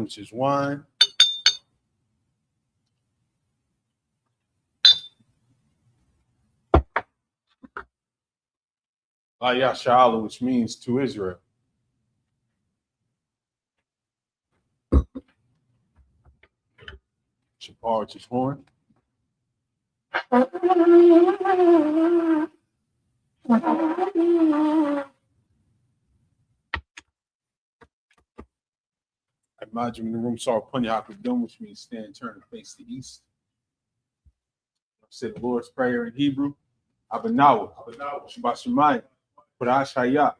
which is wine. Ayashala, which means to Israel. Shapar, which is horn. I imagine in the room saw Punyakadum, which means stand, turn, and face the east. I said the Lord's Prayer in Hebrew. Abanawa, Shabashemai, Qurash Hayat,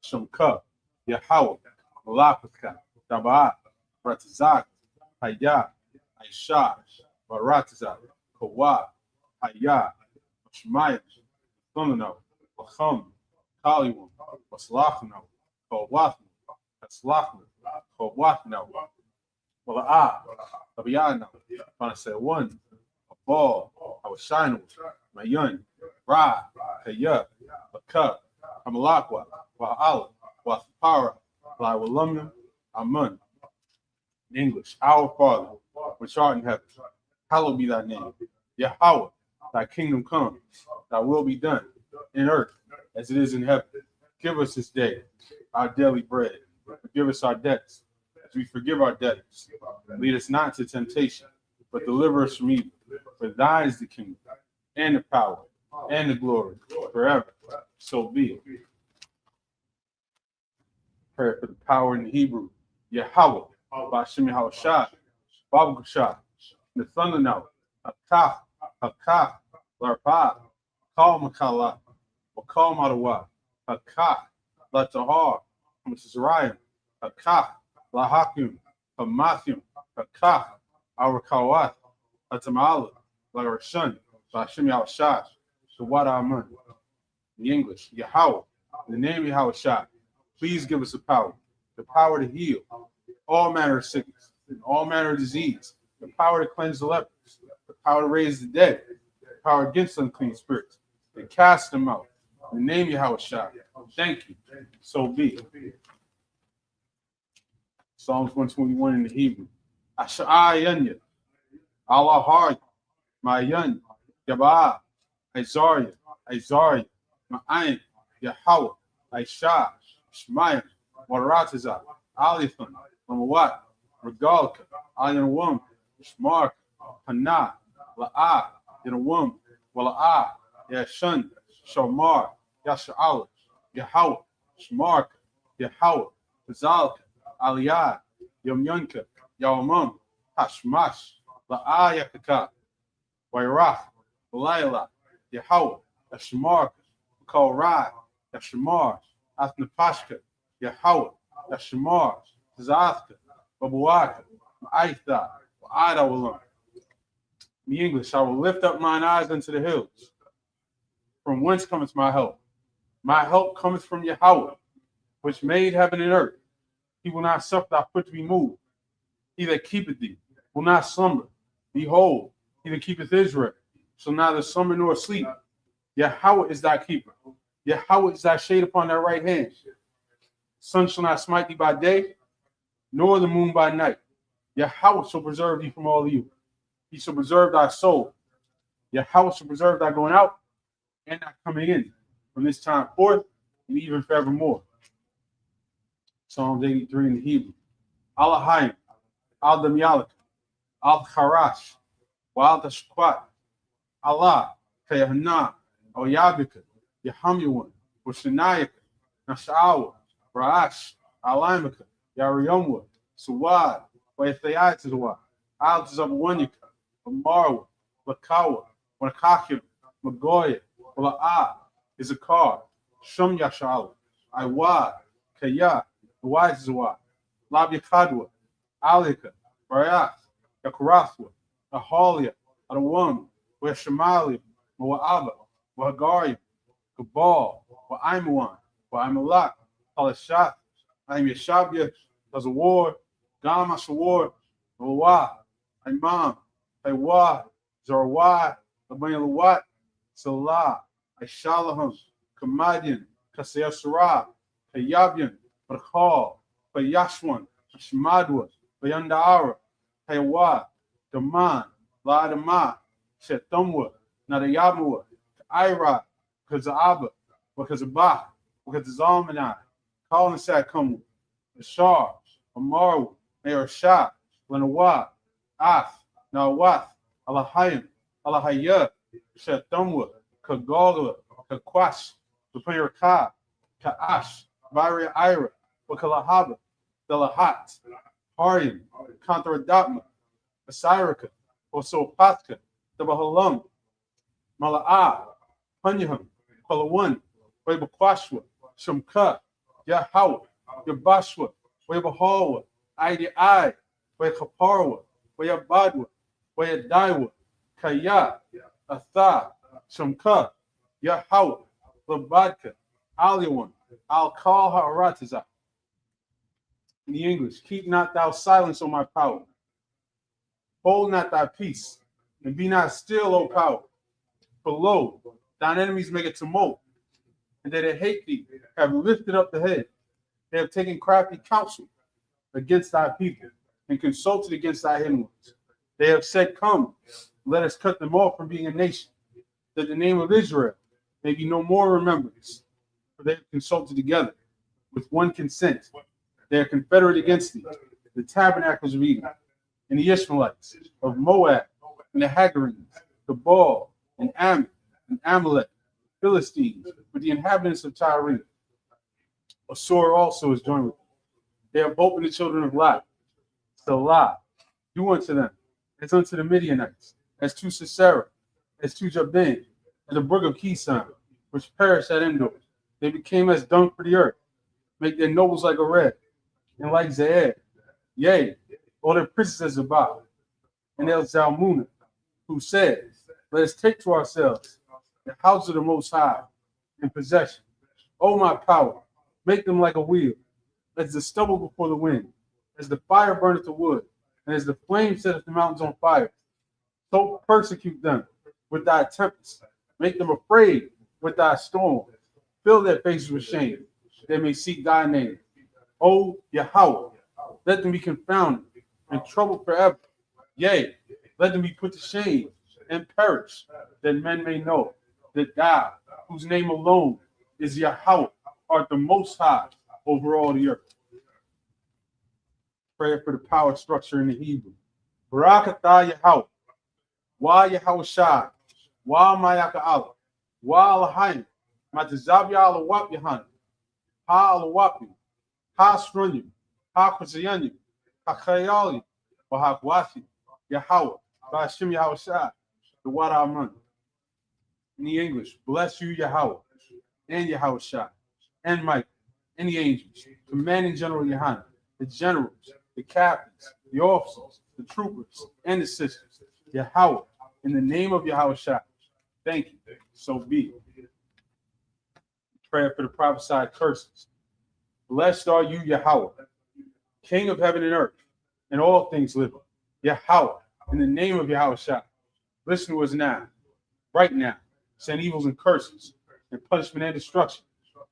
Shamka, Yahweh, Malakaka, Tabaat, Ratazak, Hayat, Aisha, Baratazak, Kawa, Hayat, Shemaya, Thumano, Wacham, Kaliwam, Waslachno, Kawatno, Kaslachno, Kawatno, Wala'a, Tabiano, I said one, a ball, I was shining, my young, Ra, Kaya, Baka, Amalakwa, Wa'ala, Wathapara, Lawalumna, Amun. In English, our Father, which art in heaven, hallowed be thy name. Yahweh, thy kingdom come, thy will be done, in earth as it is in heaven. Give us this day our daily bread. Forgive us our debts, as we forgive our debtors. Lead us not into temptation, but deliver us from evil. For thine is the kingdom, and the power, and the glory, forever. So be it. Prayer for the power in the Hebrew. Yahweh, Ba'ashem Yahushua, Babu Gashah, the thunder now, Akah, Akah, Larpa, Kal Makala, Wakal Madawa, Akah, Latahar, Mizraim, Akah, Lahakim, Hamathim, Akah, Arakawat, Atamala, Larashan, Ba'ashem Yahushua, Shawad Amun. In English, Yahweh, in the name of Yahushua, please give us the power to heal all manner of sickness and all manner of disease, the power to cleanse the lepers, the power to raise the dead, the power against unclean spirits, and cast them out. In the name of Yahushua, thank you. So be it. Psalms 121 in the Hebrew. Asha'ayanya, Allah Har, Mayan, Yabah, Isaiah, Ma'ayin, Yahweh, Aisha, Shemaya, Warataza, Alifan, Mamawat, Regalka, Ayanawum, Shmark, Hana, La'a, Yanawum, Wala'a, Yashun, Shamar, Yasha'ala, Yahweh, Shmark, Yahweh, Zalka, Aliyah, Yamyunka, Yawamum, Hashmash, La'a Yakaka, Wairach, Laila, Yahweh, Yashmark, Kalrai, Yashamar, Athnapashka, Yahweh, Yashamar, Zathka, Babuaka, Ma'aitha, Wa'ada Walam. In the English, I will lift up mine eyes unto the hills. From whence cometh my help? My help cometh from Yahweh, which made heaven and earth. He will not suffer thy foot to be moved. He that keepeth thee will not slumber. Behold, he that keepeth Israel shall neither slumber nor sleep. Yahweh is thy keeper. Yahweh is thy shade upon thy right hand. Sun shall not smite thee by day, nor the moon by night. Yahweh shall preserve thee from all evil. He shall preserve thy soul. Yahweh shall preserve thy going out and thy coming in from this time forth and even forevermore. Psalms 83 in the Hebrew. Alahayim, Al-Dam Yalak, Al-Kharash, Wa'al-Tashquat, Allah, Kayahana, Oyabika, Yahamuan, Washanayaka, Nasha'awa, Ra'ash, Alimaka, Yariyomwa, Suwad, Waithayatazwa, Al-Tazabawanyaka, Amarwa, Lakawa, Wanakakim, Magoya, Wala'a, Izakar, Shum Yasha'ala, Iwad, Kaya, Wazwa, Labyakadwa, Alika, Barath, Yakurathwa, Ahalia, Adawam, Weshamalia, Moa'aba, Wahagaria, Kabal, Wa'aimawan, Wa'aimalak, Palashat, Aim Yashabya, Tazawar, Gama Shawar, Lawa, Imam, Aywa, Zarwa, Labanilawat, Salah, Aishalaham, Kamadian, Kasaya, Kayabyan, Barkhal, Bayashwan, Shmadwa, Bayandara, Hayawa, Daman, La Dama, Shetumwa, Nadayamua, Ira, Kazaba, Wakazaba, Wakazalmanai, Colin Sakamu, Ashar, Amaru, Mayor Shah, Lanawa, Af, Nawath, Alahayim, Alahaya, Shetumwa, Kagogla, Kakwash, Kapayarka, Kaash, Varia Ira, Wakalahaba, Delahat, Haryam, Kantaradapma, Asirika, Osopatka, Dabahalam, Mala'ah, Punyaham, Palawan, Wabakwashwa, Shumka, Yahawa, Yabashwa, Wabahawa, Idi I, Wakaparwa, Wayabadwa, Wayadaiwa, Kaya, Atha, Shumka, Yahawa, Labadka, Aliwan, Al-Kal Ha'arataza. In the English, keep not thou silence, O my power. Hold not thy peace, and be not still, O power. For lo, thine enemies make a tumult, and they that hate thee have lifted up the head. They have taken crafty counsel against thy people, and consulted against thy hidden ones. They have said, come, let us cut them off from being a nation, that the name of Israel may be no more remembrance. For they have consulted together with one consent. They are confederate against thee, the tabernacles of Edom, and the Ishmaelites of Moab, and the Hagarenes, the Baal, and Ammon, and Amalek, Philistines, with the inhabitants of Tyre. Assur also is joined with them. They have opened the children of Lot. Salah, do unto them, as unto the Midianites, as to Sisera, as to Jabin, and the brook of Kison, which perished at Endor. They became as dung for the earth, make their nobles like a red, and like Zaed. Yea, all their princes as Zabah, and El Zalmunna, who said, let us take to ourselves the house of the Most High in possession. O my power, make them like a wheel, as the stubble before the wind, as the fire burneth the wood, and as the flame setteth the mountains on fire. So persecute them with thy tempest, make them afraid with thy storm, fill their faces with shame, they may seek thy name. O Yahweh, let them be confounded and troubled forever. Yea, let them be put to shame and perish, that men may know that thou, whose name alone is Yahweh, art the Most High over all the earth. Prayer for the power structure in the Hebrew. Barakatah Yahweh, Wa Yahweh Shai, Wa Mayaka Allah, Wa Alahayim, Matazabya Alawap Yahan, Ha Alawapi, Ha Strunyim, Ha Kwazayanyim, Ha Khayali, Wa Hakwashi, Yahweh, Bashim Yahweh Shai, the Wada Aman. In the English, bless you, Yahweh, and Yahweh Shai, and Michael, and the angels, commanding General Yohanan, the generals, the captains, the officers, the troopers, and the sisters. Yahweh, in the name of Yahweh Shai. Thank you. So be it. Prayer for the prophesied curses. Blessed are you, Yahweh, King of heaven and earth, and all things living. Yahweh, in the name of Yahweh Shai. Listen to us now, right now. Send evils and curses, and punishment and destruction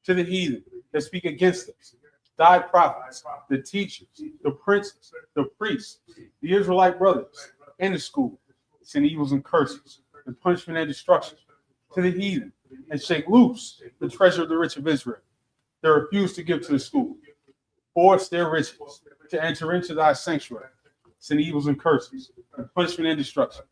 to the heathen that speak against us, thy prophets, the teachers, the princes, the priests, the Israelite brothers, and the school. Send evils and curses, and punishment and destruction to the heathen, and shake loose the treasure of the rich of Israel. They refuse to give to the school. Force their riches to enter into thy sanctuary. Send evils and curses, and punishment and destruction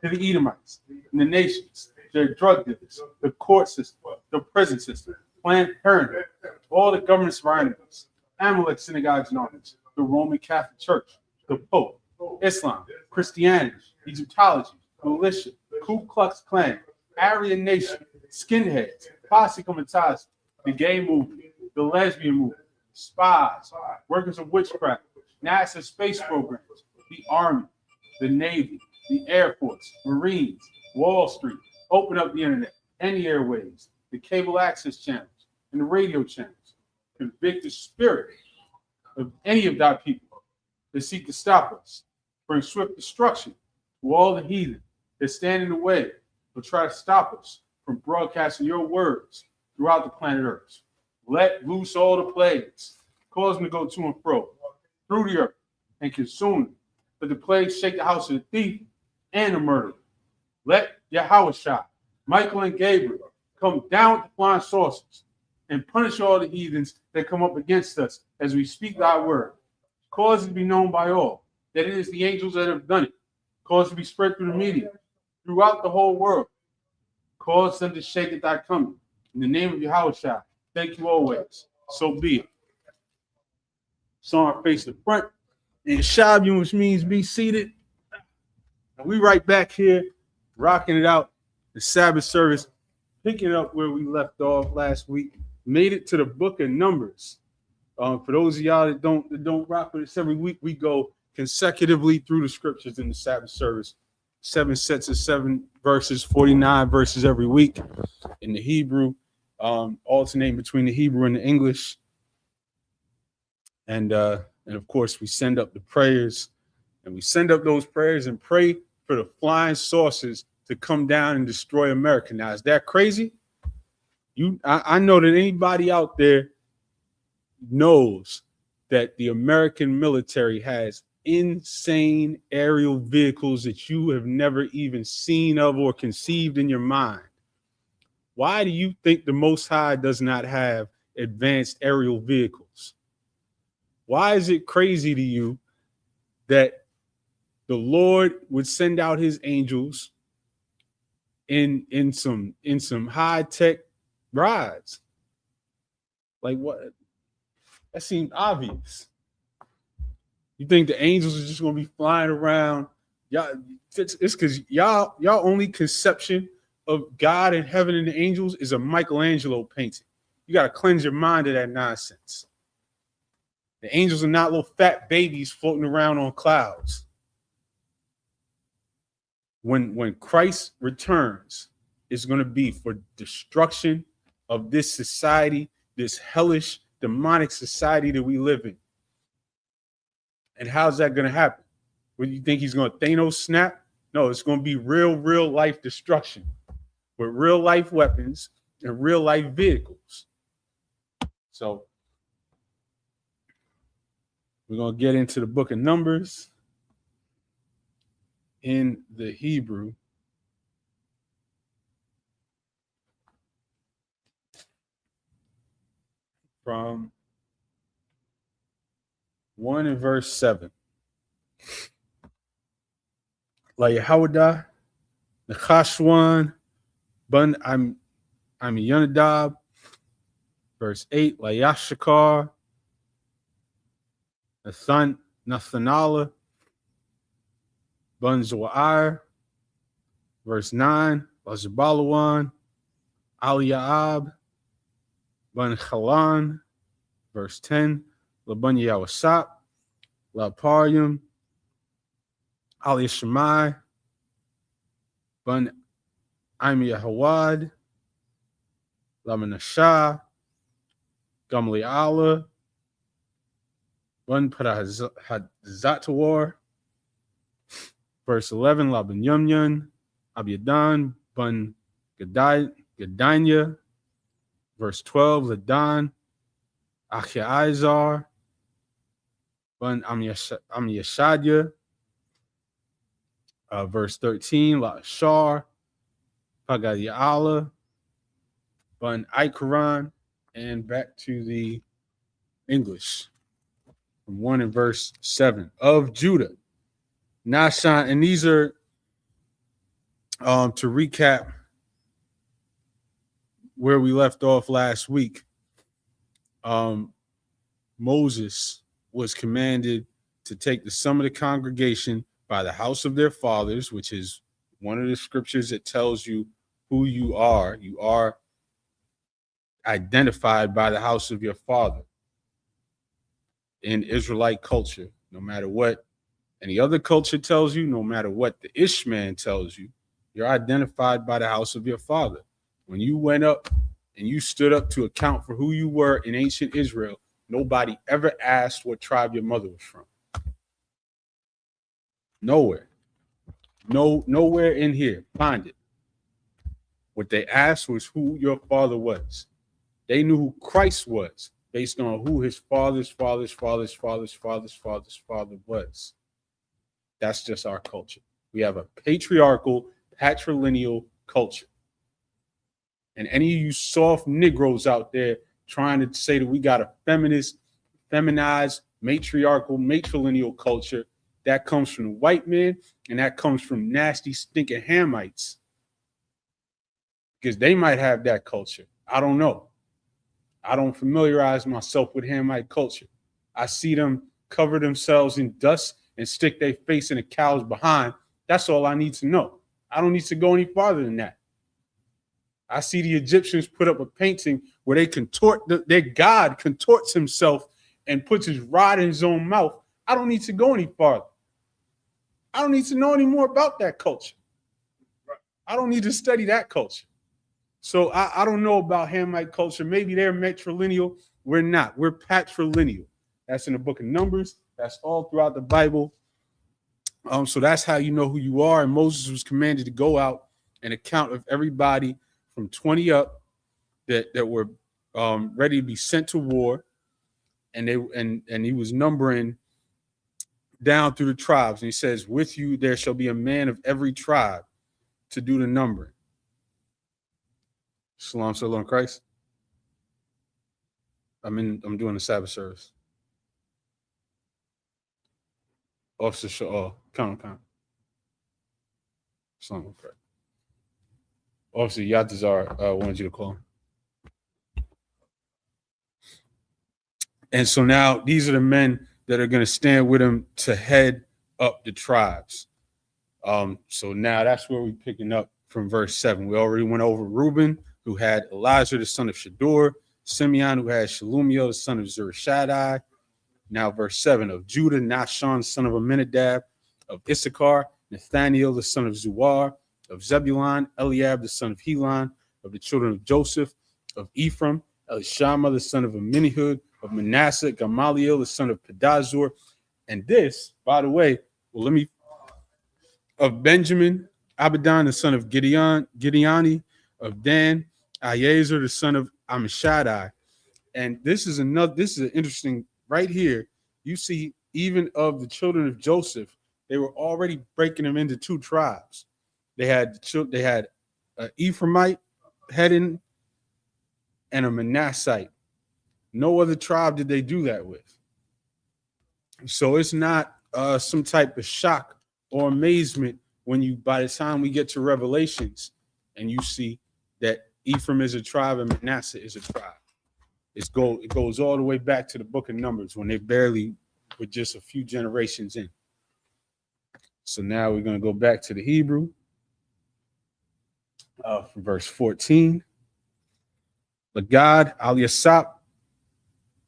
to the Edomites and the nations, their drug dealers, the court system, the prison system, Planned Parenthood, all the governments of our enemies, Amalek synagogues and armies, the Roman Catholic Church, the Pope, Islam, Christianity, Egyptology, militia, Ku Klux Klan, Aryan Nation, skinheads, posse comitatus, the gay movement, the lesbian movement, spies, workers of witchcraft, NASA space programs, the Army, the Navy, the Air Force, Marines, Wall Street, open up the internet and the airwaves, the cable access channels, and the radio channels. Convict the spirit of any of thy people that seek to stop us. Bring swift destruction to all the heathen that stand in the way or try to stop us from broadcasting your words throughout the planet Earth. Let loose all the plagues, cause them to go to and fro through the earth, and consume them. Let the plague shake the house of the thief and the murderer. Let Yahweh, Michael and Gabriel come down with the flying saucers and punish all the heathens that come up against us as we speak thy word. Cause it to be known by all that it is the angels that have done it. Cause it to be spread through the media, throughout the whole world. Cause them to shake at thy coming. In the name of Yahweh, thank you always. So be it. Song face the front and Shabbat, which means be seated. And we right back here, rocking it out. The Sabbath service, picking up where we left off last week. Made it to the book of Numbers. For those of y'all that don't rock with us every week, we go consecutively through the scriptures in the Sabbath service. 7 sets of 7 verses, 49 verses every week in the Hebrew, alternating between the Hebrew and the English. And of course, we send up the prayers, and we send up those prayers and pray for the flying saucers to come down and destroy America. Now, is that crazy? I know that anybody out there knows that the American military has insane aerial vehicles that you have never even seen of or conceived in your mind. Why do you think the Most High does not have advanced aerial vehicles? Why is it crazy to you that the Lord would send out his angels in some high-tech rides? Like, what? That seemed obvious. You think the angels are just going to be flying around? Y'all, it's because y'all only conception of God and heaven and the angels is a Michelangelo painting. You got to cleanse your mind of that nonsense. The angels are not little fat babies floating around on clouds. When Christ returns, it's going to be for destruction of this society, this hellish, demonic society that we live in. And how's that going to happen? What, do you think he's going to Thanos snap? No, it's going to be real life destruction with real life weapons and real life vehicles. So we're going to get into the book of Numbers in the Hebrew. From 1 and verse 7. La Yehuda, Nechashwan, Bun Amiyonadab, verse 8. La Yashakar, Nathanala, Bun Zoar, verse 9. La Zabalawan, Aliyaab, Bun Chalan, verse 10. Laban Yawasap, La Parium, Ali Shemai, Bun Imi Hawad, La Menashah, Gamli Allah, Bun Parahazatawar, verse 11. La Ben Yumyun, Abiyadan, Bun Gadanya, verse 12. Ladan, Achiazar, Bun Amiyashadya, verse 13. La Shar, Pagadiala, Bun Ikaran, and back to the English from 1 and verse 7 of Judah. Nashan, and these are to recap where we left off last week. Moses was commanded to take the sum of the congregation by the house of their fathers, which is one of the scriptures that tells you who you are. You are identified by the house of your father in Israelite culture. No matter what any other culture tells you, no matter what the Ishmael tells you, you're identified by the house of your father. When you went up and you stood up to account for who you were in ancient Israel, nobody ever asked what tribe your mother was from. Nowhere. Nowhere in here. Find it. What they asked was who your father was. They knew who Christ was. based on who his father was. That's just our culture. We have a patriarchal, patrilineal culture. And any of you soft Negroes out there trying to say that we got a feminist, feminized, matriarchal, matrilineal culture, that comes from the white man, and that comes from nasty, stinking Hamites. Because they might have that culture. I don't know. I don't familiarize myself with Hamite culture. I see them cover themselves in dust and stick their face in a cow's behind. That's all I need to know. I don't need to go any farther than that. I see the Egyptians put up a painting where they contort, their God contorts himself and puts his rod in his own mouth. I don't need to go any farther. I don't need to know any more about that culture. I don't need to study that culture. So I don't know about Hamite culture. Maybe they're matrilineal. We're not. We're patrilineal. That's in the book of Numbers. That's all throughout the Bible. So that's how you know who you are. And Moses was commanded to go out and account of everybody from 20 up that were ready to be sent to war. And he was numbering down through the tribes. And he says, with you there shall be a man of every tribe to do the numbering. Shalom, shalom, Christ. I'm doing the Sabbath service. Officer Shaw, count. Shalom, Christ. Officer Yatazar wanted you to call him. And so now these are the men that are going to stand with him to head up the tribes. So now that's where we're picking up from verse 7. We already went over Reuben, who had Elijah, the son of Shador, Simeon, who had Shalumiel, the son of Zurishaddai. Now verse 7, of Judah, Nahshon, son of Amminadab, of Issachar, Nathaniel, the son of Zuar, of Zebulun, Eliab, the son of Helon, of the children of Joseph, of Ephraim, Elishama, the son of Amminihud, of Manasseh, Gamaliel, the son of Pedazur. And this, by the way, of Benjamin, Abidan, the son of Gideoni, of Dan, Aiezer, the son of Ammishaddai. And this is an interesting right here. You see, even of the children of Joseph, they were already breaking them into two tribes. They had an Ephraimite heading and a Manassite. No other tribe did they do that with. So it's not some type of shock or amazement when by the time we get to Revelations and you see that Ephraim is a tribe and Manasseh is a tribe. It goes all the way back to the book of Numbers when they barely were just a few generations in. So now we're going to go back to the Hebrew from verse 14. Lagad al Yasap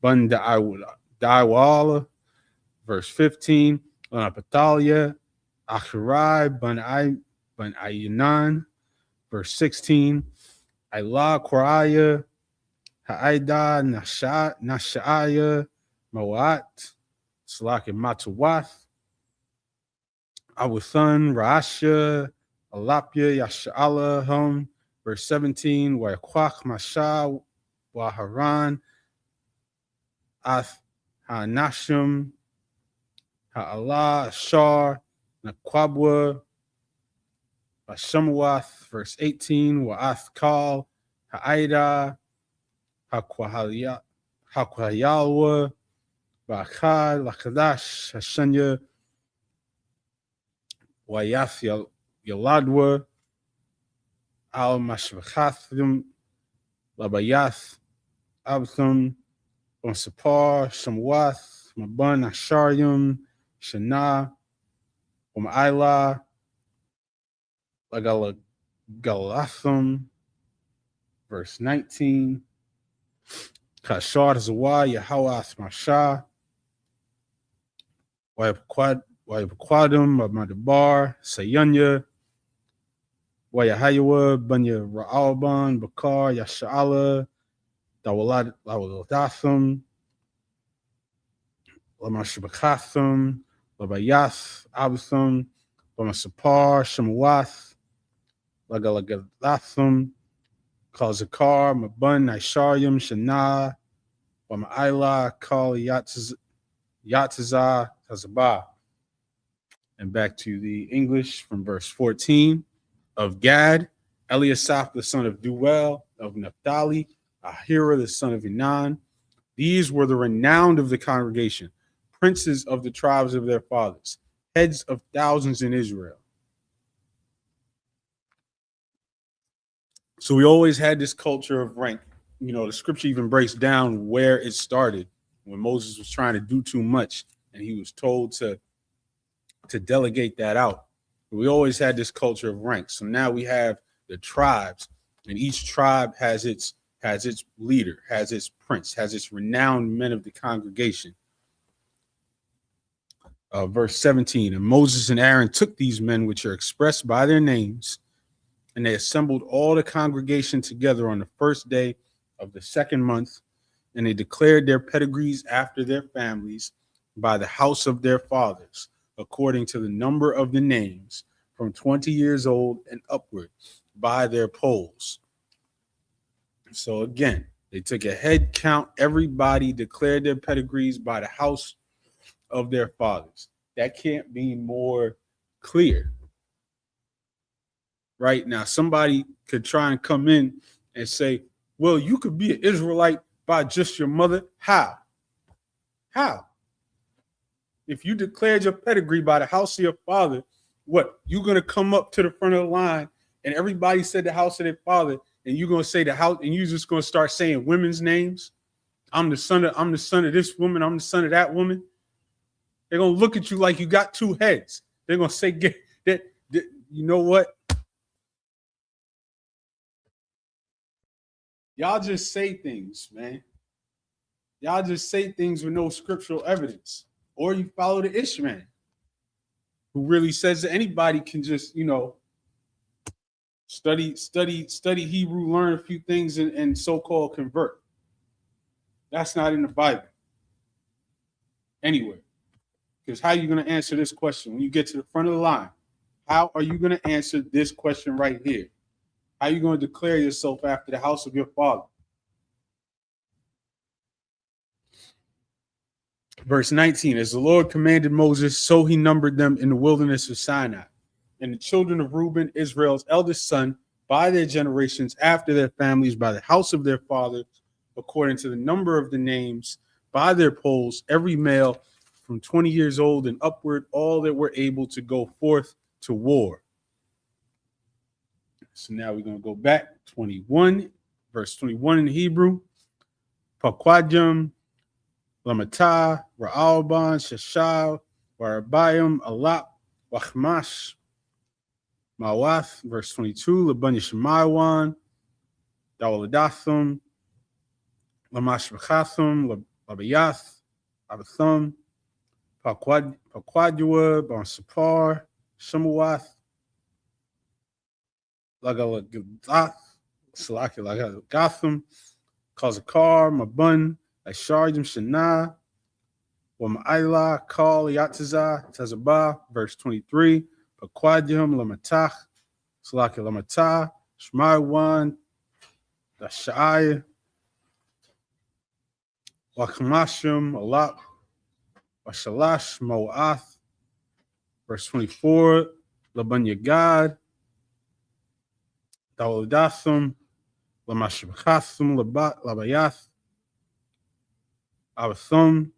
ban Daiwala, verse 15. Lanapatalia Achirai ban Ayanan, verse 16. Ayla Koraya Ha'ida Nashaya Mawat Salak Matawath Awathan Raasha Alapia Yasha'ala Hum, verse 17. Wayakwach Masha Waharan Ath Hanashim Ha'ala Ashar Nakwabwa Bashamwath, verse 18. Wa'ath Kal Ha'ida Hakwayalwa Ba'achad Lakadash Hashanya Wayath Yaladwa Al Mashvachathim Labayath Abtham Sapar Shamwath Maban Asharyum Shana Umaila Galathum, verse 19. Kashar Zawa Yahawath Masha Wayabquadim Madabar Sayanya Wayahayawa Banya Ra'alban Bakar Yasha'ala Dawaladathum Lamashabakathum Labayath Abathum Lamasapar Shamawath Lagalagalathum Kalzakar Maban Nisharyum Shana Ma'ila Kal Yatazah Tazabah. And back to the English from verse 14. Of Gad, Eliasaph the son of Duel. Of Naphtali, Ahira the son of Enan. These were the renowned of the congregation, princes of the tribes of their fathers, heads of thousands in Israel. So we always had this culture of rank. You know, the scripture even breaks down where it started when Moses was trying to do too much and he was told to delegate that out. But we always had this culture of rank. So now we have the tribes, and each tribe has its leader, has its prince, has its renowned men of the congregation. Verse 17, and Moses and Aaron took these men which are expressed by their names, and they assembled all the congregation together on the first day of the second month, and they declared their pedigrees after their families by the house of their fathers, according to the number of the names, from 20 years old and upward, by their polls. So again, they took a head count. Everybody declared their pedigrees by the house of their fathers. That can't be more clear. Right now, somebody could try and come in and say, well, you could be an Israelite by just your mother. How? If you declared your pedigree by the house of your father, what? You're going to come up to the front of the line and everybody said the house of their father, and you're going to say the house, and you're just going to start saying women's names. I'm the son of this woman. I'm the son of that woman. They're going to look at you like you got two heads. They're going to say that, you know what? Y'all just say things, man. Y'all just say things with no scriptural evidence. Or you follow the Ishmael, who really says that anybody can just, study Hebrew, learn a few things, and so-called convert. That's not in the Bible. Anyway, because how are you going to answer this question when you get to the front of the line? How are you going to answer this question right here? How are you going to declare yourself after the house of your father? Verse 19, as the Lord commanded Moses, so he numbered them in the wilderness of Sinai. And the children of Reuben, Israel's eldest son, by their generations, after their families, by the house of their fathers, according to the number of the names, by their polls, every male from 20 years old and upward, all that were able to go forth to war. So now we're going to go back 21, verse 21 in Hebrew. Pakwadim, Lamata, Ra'alban, Shashal, Warabayim, Alap, Wachmash, Mawath, verse 22, Laban Yishmaiwan, Dawaladathum, Lamash Vachathum, Labayath, Abathum, Pakwadua, Bon Sapar, Shamawath, Lagalagath, Salaki Lagagathum, Kazakar, Mabun, Ashardim Shana, Wama'ila, Kal Yatazah, Tazabah, verse 23, Pakwadim, Lamatach, Salaki Lamatah, Shmaiwan, Dashai, Wakamashim, Alap, Washalash, Moath, verse 24, Laban Yagad, Dawaladathum, Lamashbachathum, Labayath, Abathum,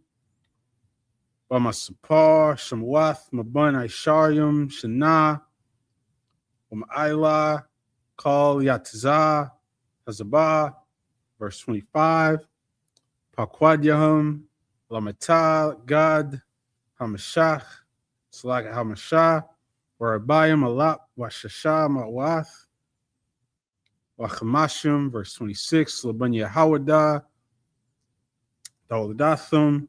Bamasapar, Shamwath, Maban Aisharium, Shana, Wama'ila, Kal Yatazah, Hazabah, verse 25, Pakwadyahum, Lamata, Gad, Hamashach, Salak Hamashah, Warabayim, Alap, Washashah, Mawath, Wachamashim, verse 26, Labanya Hawadah, Dawladathum,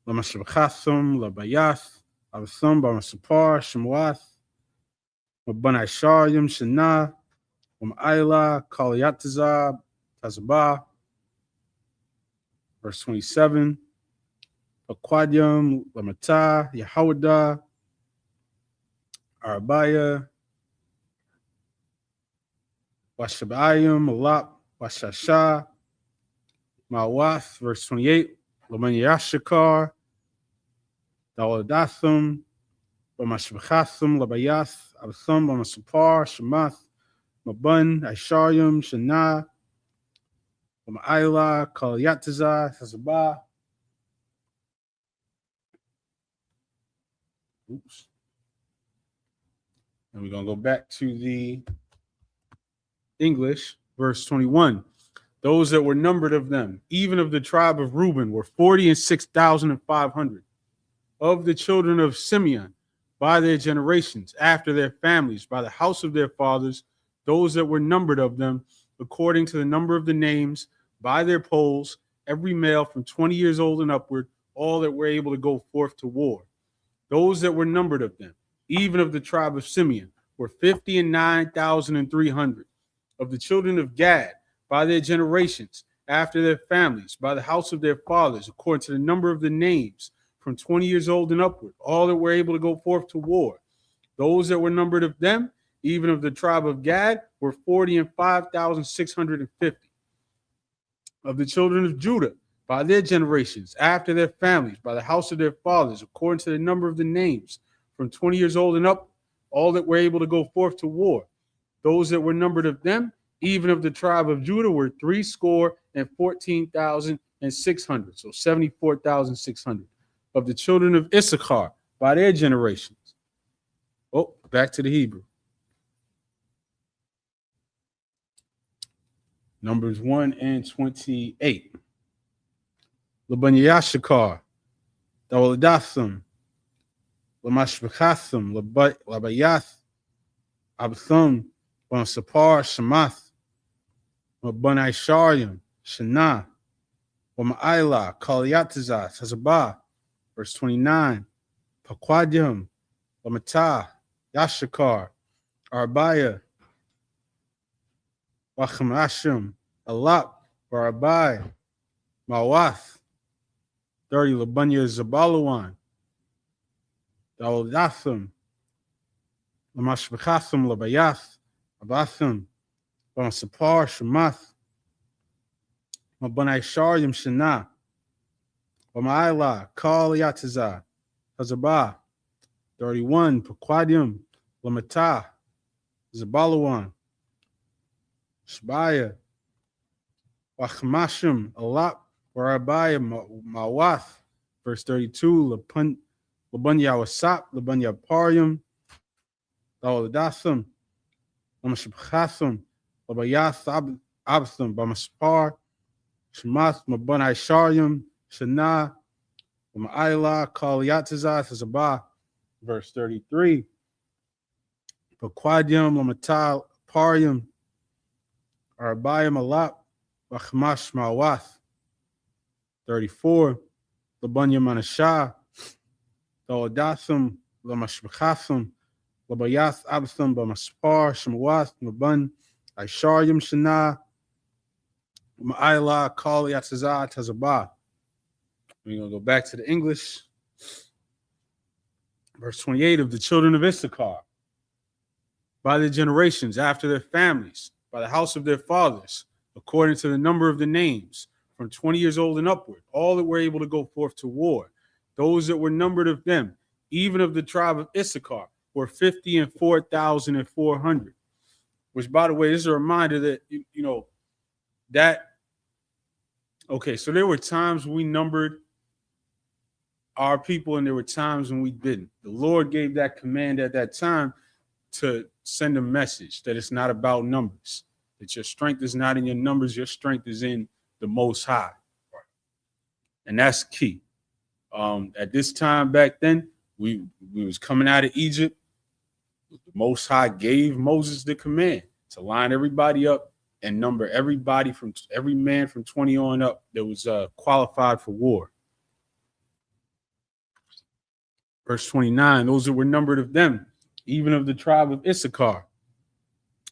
Lamashabachathum, Labayath, Abathum, Bamasapar, Shemwath, Mabanai Sharyam, Shana, Wama'ila, Kaliyatazah, Tazabah, verse 27, Aquadium, Lamata, Yahawadah, Arabaya, Washabayim, Malap, Washashah, Mawath, verse 28. Laman Yashakar, Daladathum, Bamashvachathum, Labayath, Abthum, Bamasapar, Shemath, Mabun, Aisharyum, Shana, Bamaila, Kalyataza, Thazabah. Oops. And we're going to go back to the English, verse 21. Those that were numbered of them, even of the tribe of Reuben, were 46,500. Of the children of Simeon, by their generations, after their families, by the house of their fathers, those that were numbered of them, according to the number of the names, by their polls, every male from 20 years old and upward, all that were able to go forth to war. Those that were numbered of them, even of the tribe of Simeon, were 59,300. Of the children of Gad, by their generations, after their families, by the house of their fathers, according to the number of the names, from 20 years old and upward, all that were able to go forth to war. Those that were numbered of them, even of the tribe of Gad, were 45,650. Of the children of Judah, by their generations, after their families, by the house of their fathers, according to the number of the names, from 20 years old and up, all that were able to go forth to war. Those that were numbered of them, even of the tribe of Judah, were 14,600, so 74,600. Of the children of Issachar, by their generations. Oh, back to the Hebrew. Numbers 1 and 28. Laban Yashakar, Dawladathim, Lamashbakathim, Labayath, Abthum, Bansapar, Shemath, Mabanai Sharyam, Shana, Wama'ila, Kalyatazah, Tazabah. Verse 29. Pakwadim, Lamata, Yashakar, Arbaya, Wachamashim, Alap, Barabai, Mawath. 30. Labanya Zabalawan, Dawladathim, Lamashbakathim, Labayath, Abathim, Bansapar, Shemath, Mabanai Sharyam, Shana, Wama'ila, Kal Yatazah, Hazabah. 31. Pakwadim, Lamata, Zabalawan, Shbaya, Wachmashim, Alap, Warabaya, Mawath. Verse 32. Labanya Wasap, Labanya Parium, Dawladathim, Lamashbchathim, Labayath, Abthim, Bamaspar, Shemath, Mabanai Sharyam, Shana, Ma'ila, Kal Yatazah, Zabah. Verse 33. Pakwadim, Lamata, Parium, Arabayim, Alap, Wachmash, Mawath. 34. Labanya Manashah, Dawladathim, Lamashbchathim, Labayath, Abthim, Bamaspar, Shemawath, Maban, Aisharyam, Shana, Ma'ila, Kal Yatazah, Tazabah. We're going to go back to the English. Verse 28. Of the children of Issachar, by their generations, after their families, by the house of their fathers, according to the number of the names, from 20 years old and upward, all that were able to go forth to war. Those that were numbered of them, even of the tribe of Issachar, were 54,400. Which, by the way, this is a reminder that, okay, so there were times we numbered our people and there were times when we didn't. The Lord gave that command at that time to send a message that it's not about numbers, that your strength is not in your numbers, your strength is in the Most High. And that's key. At this time back then, we was coming out of Egypt. The Most High gave Moses the command to line everybody up and number everybody, from every man from 20 on up that was qualified for war. Verse 29, those that were numbered of them, even of the tribe of Issachar,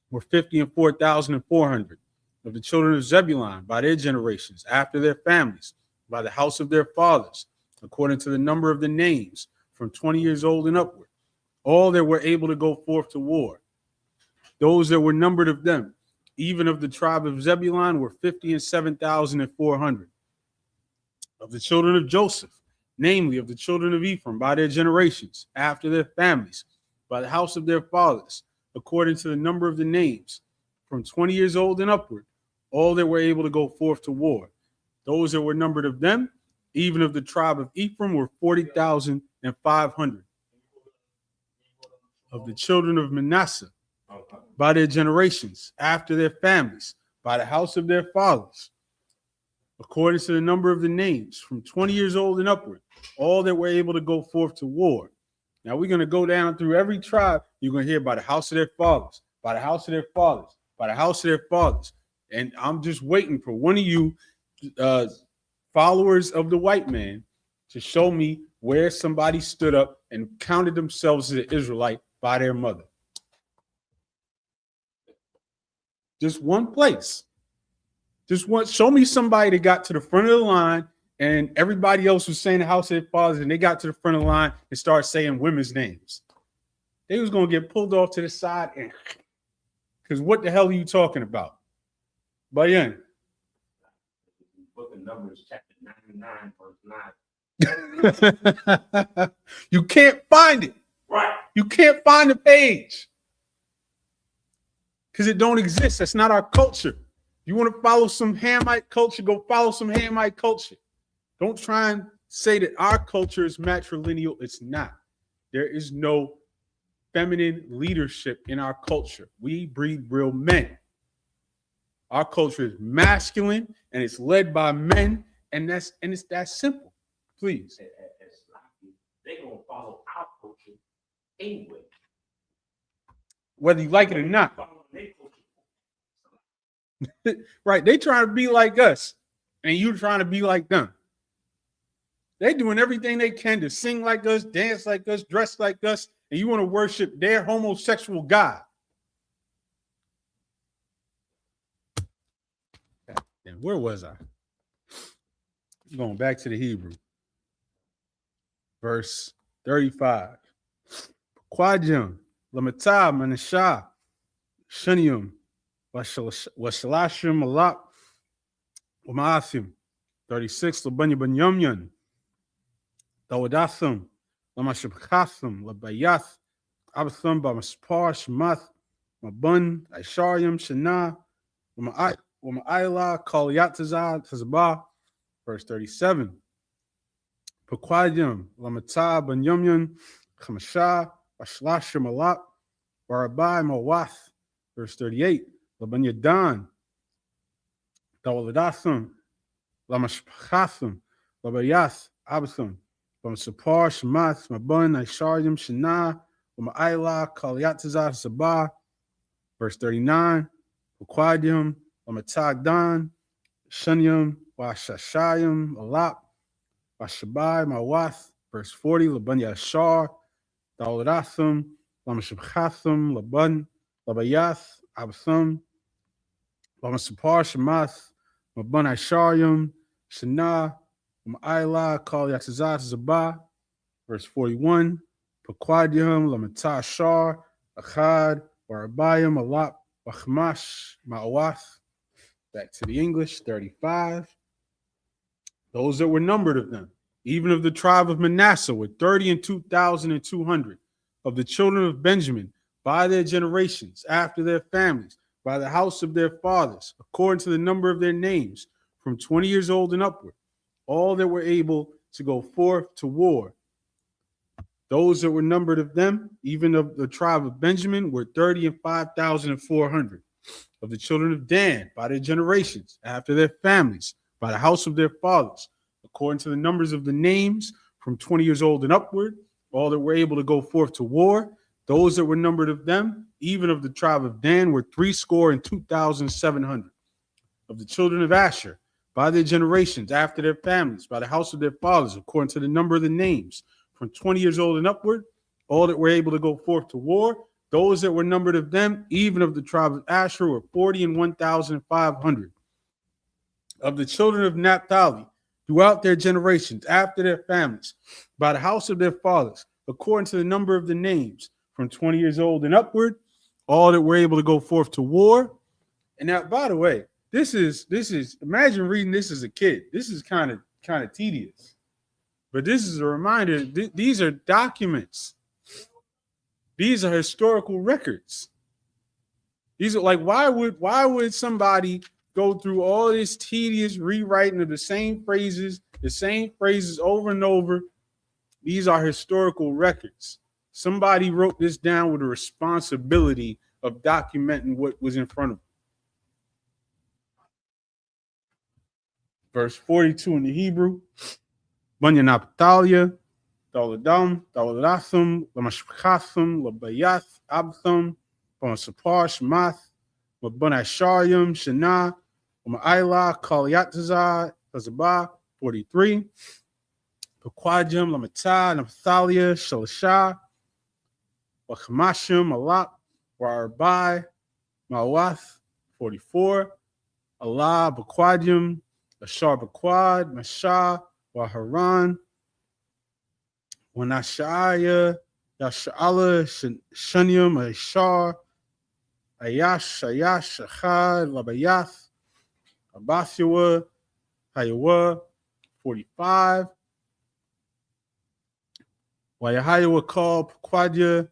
were 54,400. Of the children of Zebulun, by their generations, after their families, by the house of their fathers, according to the number of the names, from 20 years old and upward, all that were able to go forth to war. Those that were numbered of them, Even of the tribe of Zebulun were 57,400. Of the children of Joseph, namely of the children of Ephraim, by their generations, after their families, by the house of their fathers, according to the number of the names, from 20 years old and upward, all that were able to go forth to war. Those that were numbered of them, even of the tribe of Ephraim, were 40,500. Of the children of Manasseh, by their generations, after their families, by the house of their fathers, according to the number of the names, from 20 years old and upward, all that were able to go forth to war. Now we're going to go down through every tribe. You're going to hear by the house of their fathers, by the house of their fathers, by the house of their fathers. And I'm just waiting for one of you followers of the white man to show me where somebody stood up and counted themselves as an Israelite by their mother. Just one place. Just one. Show me somebody that got to the front of the line and everybody else was saying the house of their fathers, and they got to the front of the line and started saying women's names. They was going to get pulled off to the side, and because what the hell are you talking about? Bayan. Book of Numbers, chapter 99, verse 9. You can't find it. Right. You can't find the page because it don't exist. That's not our culture. You want to follow some Hamite culture, go follow some Hamite culture. Don't try and say that our culture is matrilineal. It's not. There is no feminine leadership in our culture. We breed real men. Our culture is masculine and it's led by men, and it's that simple. Please. They're going to follow our culture anyway. Whether you like it or not. Right. They trying to be like us, and you trying to be like them. They doing everything they can to sing like us, dance like us, dress like us, and you want to worship their homosexual God. And where was I? Going back to the Hebrew. Verse 35. Quadim, Lamatab, Manashah, Shunium, Washalashim, Malak, Wamaathim. 36. Labanya Banyamyan, Dawadatham, Lamashibkatham, Labayath, Abatham, Bamaspar, Shemath, Mabun, Aisharium, Shana, Wama'ila, Kalyatazah, Tazabah. Verse 37. Pequadium, Lamata, Banyamyan, Kamashah, Washlashim, Malak, Barabai, Mawath. Verse 38. Labanyadan, Dawadatham, Lamashpachatham, Labayath, Abatham, Bamasapar, Shemath, Mabun, Aisharium, Shana, Wama'ila, Kalyatazah, Sabah. Verse 39. Pequadium, Lamatagdan, Shunyam, Washashayim, Alap, Washabai, Mawath. Verse 40. Labanya Ashar, Dawadatham, Lamashpachatham, Laban, Labayath, Abatham, Lamasapar, Shemath, Mabun, Aisharium, Shana, Ma'ila, Kal Yatzazat, Zabah. Verse 41. Pequadium, Lamata Shar, Achad, Warabayim, Alap, Wachmash, Ma'awath. Back to the English, 35. Those that were numbered of them, even of the tribe of Manasseh, were 32,200. Of the children of Benjamin, by their generations, after their families, by the house of their fathers, according to the number of their names, from 20 years old and upward, all that were able to go forth to war. Those that were numbered of them, even of the tribe of Benjamin, were 35,400. Of the children of Dan, by their generations, after their families, by the house of their fathers, according to the numbers of the names, from 20 years old and upward, all that were able to go forth to war. Those that were numbered of them, even of the tribe of Dan, were 62,700. Of the children of Asher, by their generations, after their families, by the house of their fathers, according to the number of the names, from 20 years old and upward, all that were able to go forth to war. Those that were numbered of them, even of the tribe of Asher, were 41,500. Of the children of Naphtali, throughout their generations, after their families, by the house of their fathers, according to the number of the names, from 20 years old and upward, all that were able to go forth to war. And now, by the way, this is imagine reading this as a kid. This is kind of tedious. But this is a reminder, these are documents. These are historical records. These are like, why would somebody go through all this tedious rewriting of the same phrases over and over? These are historical records. Somebody wrote this down with a responsibility of documenting what was in front of them. Verse 42 in the Hebrew. Banyanaptalia, Daladam, Daladathum, Lamashkathum, Labayath, Abthum, Bamasapash, Math, Mabanasharium, Shana, Ma'ila, Kalyataza, Tazaba, 43. Pequadium, Lamata, Naphthalia, Shalasha, Wakamashim, Malak, Warbai, Mawath, 44. Allah, Bequadium, Ashar Bequad, Mashah, Waharan, Wanashaya, Yasha'ala, Shanyam, Ashar, Ayash, Achad, Labayath, Abathua, Hayawa, 45. Wayahayawa called Quadya,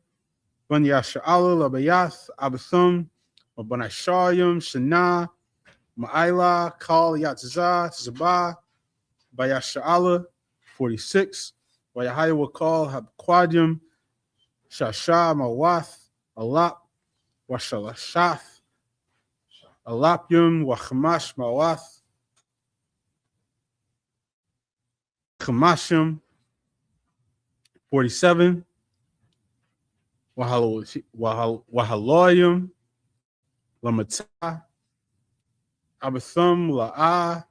Banyasha'ala, Labayath, Abathum, Banashayam, Shana, Ma'ila, Kal Yatzah, Zabah, Bayasha'ala, 46. Wayahayawa call Habquadium, Shasha, Mawath, Alap, Washalashath, Alapium, Wachamash, Mawath, Kamashim, 47. Wahaloyum, Lamata, Abathum, La'ah,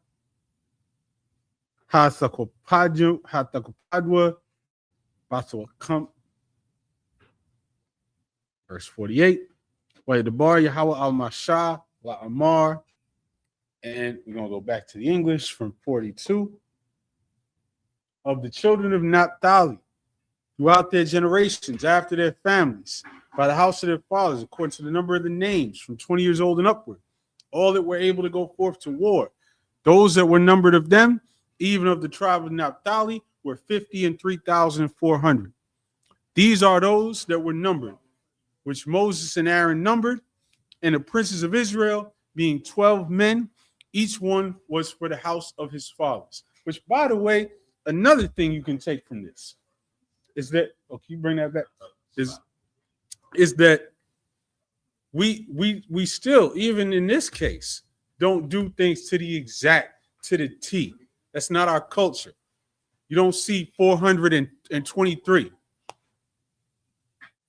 Hathakopadwa, Bathawakamp. Verse 48. Wayadabar, Yahweh al-Mashah, La'amar. And we're going to go back to the English from 42. Of the children of Naphtali, throughout their generations, after their families, by the house of their fathers, according to the number of the names, from 20 years old and upward, all that were able to go forth to war. Those that were numbered of them, even of the tribe of Naphtali, were 50 and 3,400. These are those that were numbered, which Moses and Aaron numbered, and the princes of Israel, being 12 men, each one was for the house of his fathers. Which, by the way, another thing you can take from this is that, can you bring that back? Is that we still, even in this case, don't do things to the T. That's not our culture. You don't see 423.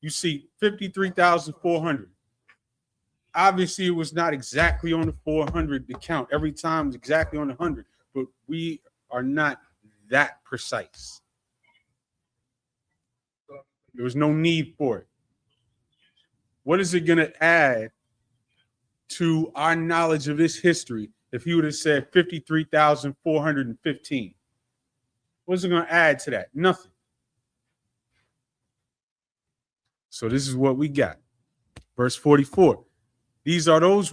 You see 53,400. Obviously, it was not exactly on the 400 to count. Every time it's exactly on the 100. But we are not that precise. There was no need for it. What is it going to add to our knowledge of this history if he would have said 53,415? What's it going to add to that? Nothing. So this is what we got. Verse 44. These are those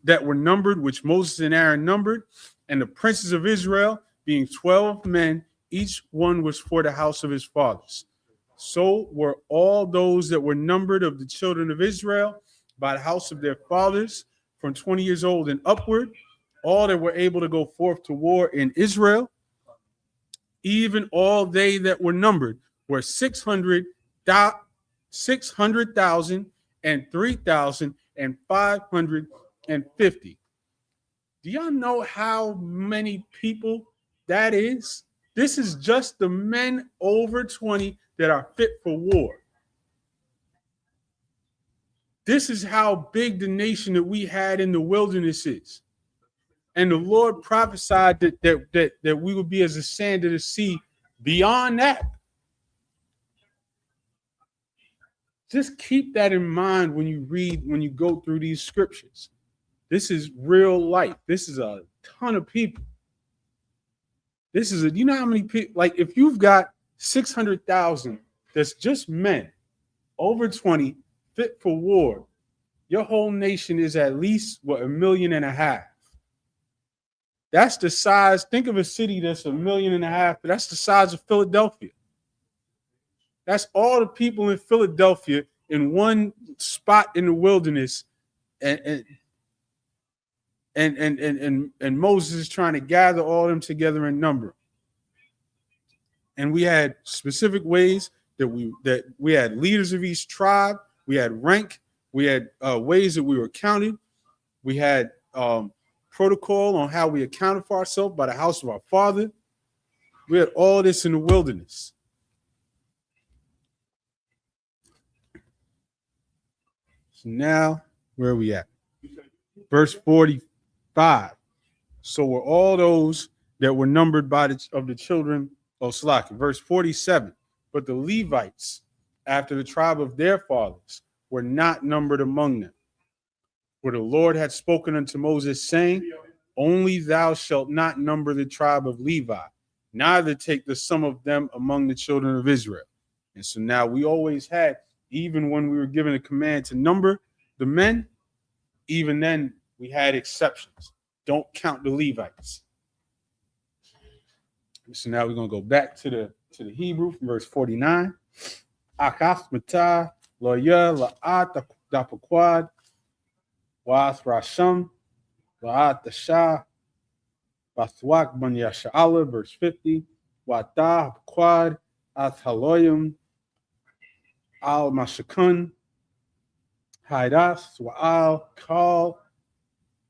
that were numbered, which Moses and Aaron numbered, and the princes of Israel, being 12 men, each one was for the house of his fathers. So were all those that were numbered of the children of Israel by the house of their fathers, from 20 years old and upward, all that were able to go forth to war in Israel. Even all they that were numbered were 600,000 and 3,550. Do y'all know how many people that is? This is just the men over 20 that are fit for war. This is how big the nation that we had in the wilderness is. And the Lord prophesied that we would be as the sand of the sea beyond that. Just keep that in mind when you go through these scriptures. This is real life. This is a ton of people. You know how many people, like if you've got 600,000 that's just men over 20 fit for war, your whole nation is at least, 1.5 million. That's the size. Think of a city that's 1.5 million. That's the size of Philadelphia. That's all the people in Philadelphia in one spot in the wilderness, and Moses is trying to gather all of them together in number. And we had specific ways that we had leaders of each tribe. We had rank. We had ways that we were counted. We had protocol on how we accounted for ourselves by the house of our father. We had all this in the wilderness. So now, where are we at? Verse 45. So were all those that were numbered by the children of Slack. Verse 47. But the Levites, after the tribe of their fathers, were not numbered among them. For the Lord had spoken unto Moses, saying, only thou shalt not number the tribe of Levi, neither take the sum of them among the children of Israel. And so now we always had, even when we were given a command to number the men, even then we had exceptions. Don't count the Levites. So now we're going to go back to the Hebrew from verse 49. Akas mata loya la'at dapakwad wa'ath rasham la'at dasha bathwak ban yasha'ala, verse 50. Wa'ata quad ath haloyim al mashakun haidas wa'al kal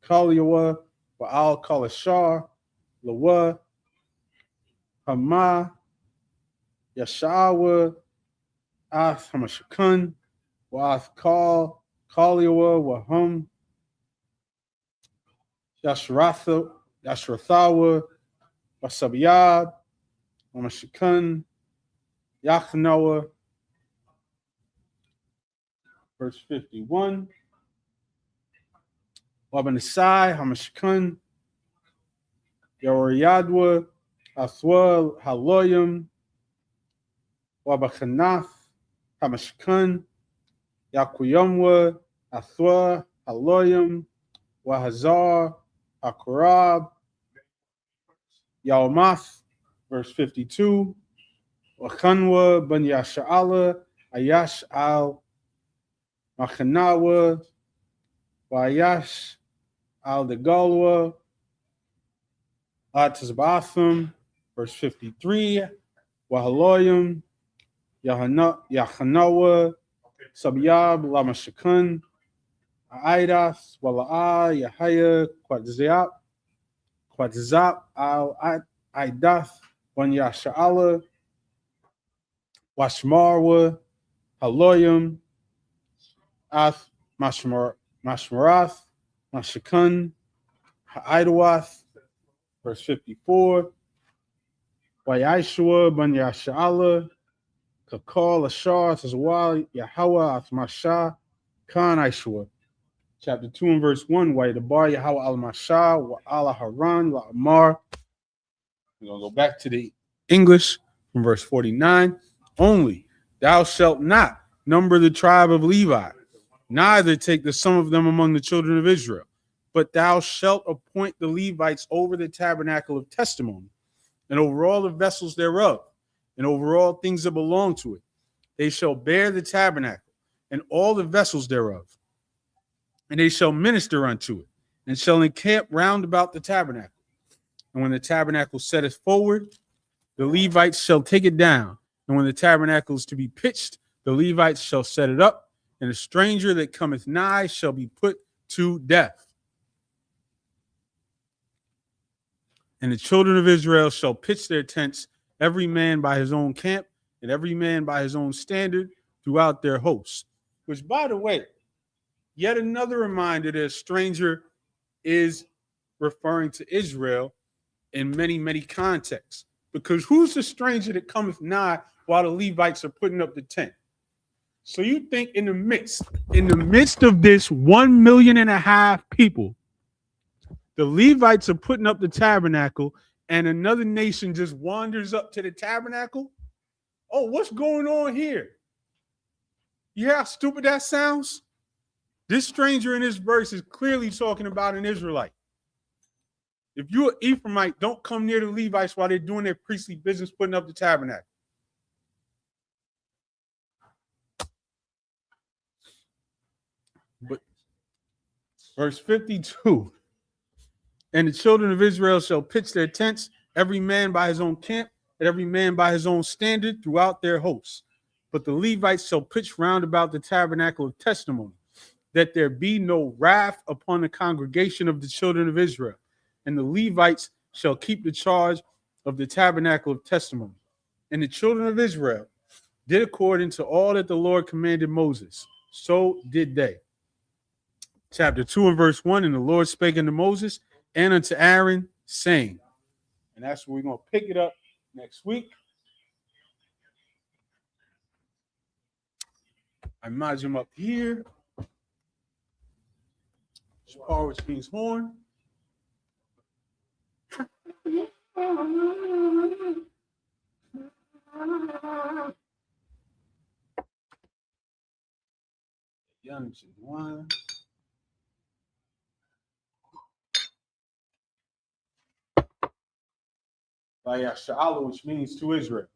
kalyawa wa'al kalashar lawa Hama Yashawa Ath Hamashakun Wath Kal Kaliwa Wahum Yashrathawa Wasabiyad Hamashakun Yachnawa. Verse 51. Wabanasai Hamashakun Yawariyadwa Aswa Haloyim Wabachanath Hamashkan Yakuyamwa Aswa Haloyim Wahazar Akurab Yalmath, verse 52. Wachanwa Ben Yasha'ala Ayash al Machanawa Wayash al Degalwa Atazbatham, verse 53. Wahaloyim Yahanawa Sabiyab Lamashakun Aidas Wala'a Yahaya Quadzap al Aidath Wan Yasha'ala Washmarwa Haloyim Ath Mashmarath Mashakun Haidawath, verse 54. Wayashua ban Yasha'ala Kakal Ashar Tazwal Yahweh Athmasha Khan Aishua. Chapter 2 and verse 1. Waydabar Yahweh al Masha wa Allah Haran la Amar. We're going to go back to the English from verse 49. Only thou shalt not number the tribe of Levi, neither take the sum of them among the children of Israel, but thou shalt appoint the Levites over the tabernacle of testimony, and over all the vessels thereof, and over all things that belong to it. They shall bear the tabernacle, and all the vessels thereof, and they shall minister unto it, and shall encamp round about the tabernacle. And when the tabernacle setteth forward, the Levites shall take it down. And when the tabernacle is to be pitched, the Levites shall set it up, and a stranger that cometh nigh shall be put to death. And the children of Israel shall pitch their tents, every man by his own camp, and every man by his own standard throughout their hosts. Which, by the way, yet another reminder that a stranger is referring to Israel in many, many contexts. Because who's the stranger that cometh nigh while the Levites are putting up the tent? So you think in the midst of this 1.5 million people, the Levites are putting up the tabernacle, and another nation just wanders up to the tabernacle? Oh, what's going on here? You hear how stupid that sounds? This stranger in this verse is clearly talking about an Israelite. If you're an Ephraimite, don't come near the Levites while they're doing their priestly business, putting up the tabernacle. But verse 52, and the children of Israel shall pitch their tents, every man by his own camp, and every man by his own standard throughout their hosts. But the Levites shall pitch round about the tabernacle of testimony, that there be no wrath upon the congregation of the children of Israel. And the Levites shall keep the charge of the tabernacle of testimony. And the children of Israel did according to all that the Lord commanded Moses. So did they. Chapter 2 and verse 1, and the Lord spake unto Moses and unto Aaron, saying, and that's where we're going to pick it up next week. I imagine him up here. Shapar, which means horn. Young one. By Sha'ala, which means to Israel.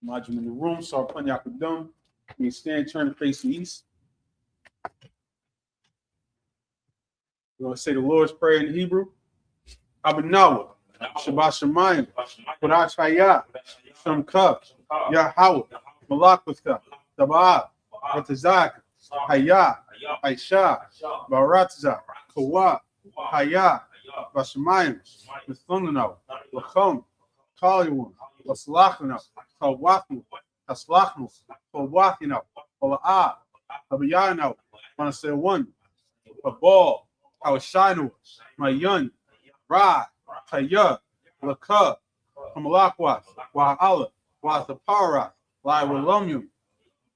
Imagine in the room, saw Panyakadum. We stand, turn to face the east. We're going to say the Lord's Prayer in Hebrew. Abanawa, Shabbat Shemayim, Kodash Hayah, Shamka, Yahweh, Malakwatha, Tabah, Ratazak, Hayah, Aisha, Baratza, Kawa, Hayah, Bashemayim, Mithunano, Lachom, Kaliwan, Laslachano, Kawaknu, Taslachnu, Kawakino, Ola'a, Abayano, want to say one, Babal, Hawashinu, Mayun, Ra, Kaya, Laka, Kamalakwa, Wa'ala, Wathapara, Laiwalumyum,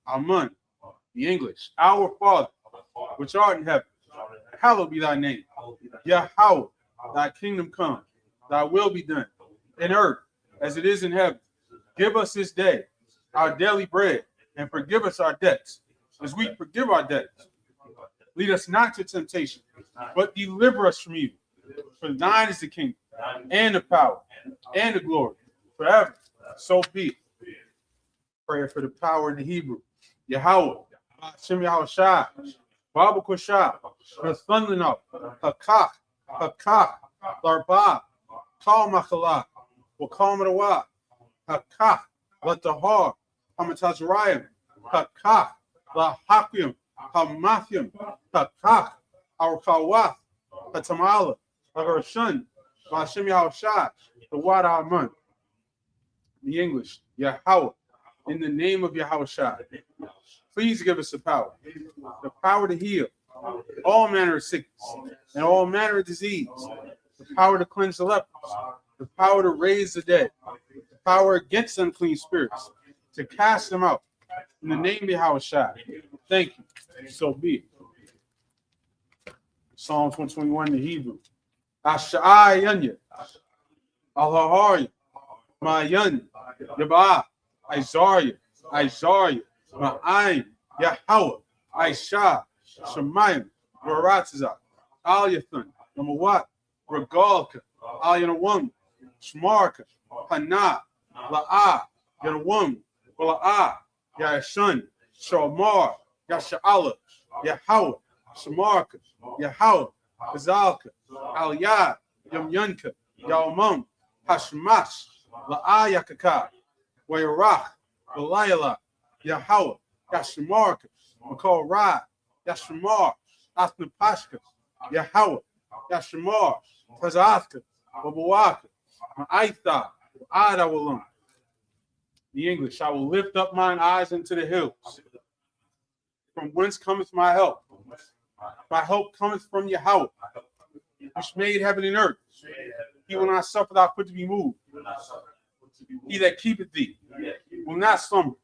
Amun, the English, our Father, which art in heaven, hallowed be thy name. Yahweh, thy kingdom come, thy will be done, in earth as it is in heaven. Give us this day our daily bread, and forgive us our debts, as we forgive our debtors. Lead us not to temptation, but deliver us from evil. For thine is the kingdom, and the power, and the glory, forever. So be it. Prayer for the power in the Hebrew. Yahweh, Hashem Yahushua, Babu Koshah, Rathundanah, Hakach, Hakach, Larbah, Kal Machala, Wakal Madawa, Hakach, Latahar, Hamatazariah, Hakach, La Hakim, Hamathium, Hakach, our Kawath, Hatamala, Hagarashun, Hashem Yahushua, the Wada Amun. The English, Yahweh, in the name of Yahushua. Please give us the power to heal all manner of sickness and all manner of disease, the power to cleanse the lepers, the power to raise the dead, the power against unclean spirits, to cast them out. In the name of Yahushua. Thank you. So be it. Psalms 121 in Hebrew. Asha'ai Yanya, Al-Hahari, Ma'yan, Yabah, Isaiah, Ma'ayin, Yahweh, Aisha, Shemayim, Baratza, Al-Yathan, Namawat, Regalka, Al-Yanawam, Shmarka, Hana, La'ah, Yanawam, Wala'ah, Yashun, Shamar, Yasha'ala, Yahweh, Shamarka, Yahweh, Kazalka, Al-Yad, Yamyunka, Yawmam, Hashmash, La'ah Yakaka, Wayrach, Walayala, Yahweh, Yashamarka, Makal Ra, Yashamar, Athnapashka, Yahweh, Yashamar, Tazathka, Wabawaka, Ma'aitha, Adawalam. The English, I will lift up mine eyes into the hills. From whence cometh my help? My help cometh from Yahweh, which made heaven and earth. He will not suffer thy foot to be moved. He that keepeth thee will not slumber.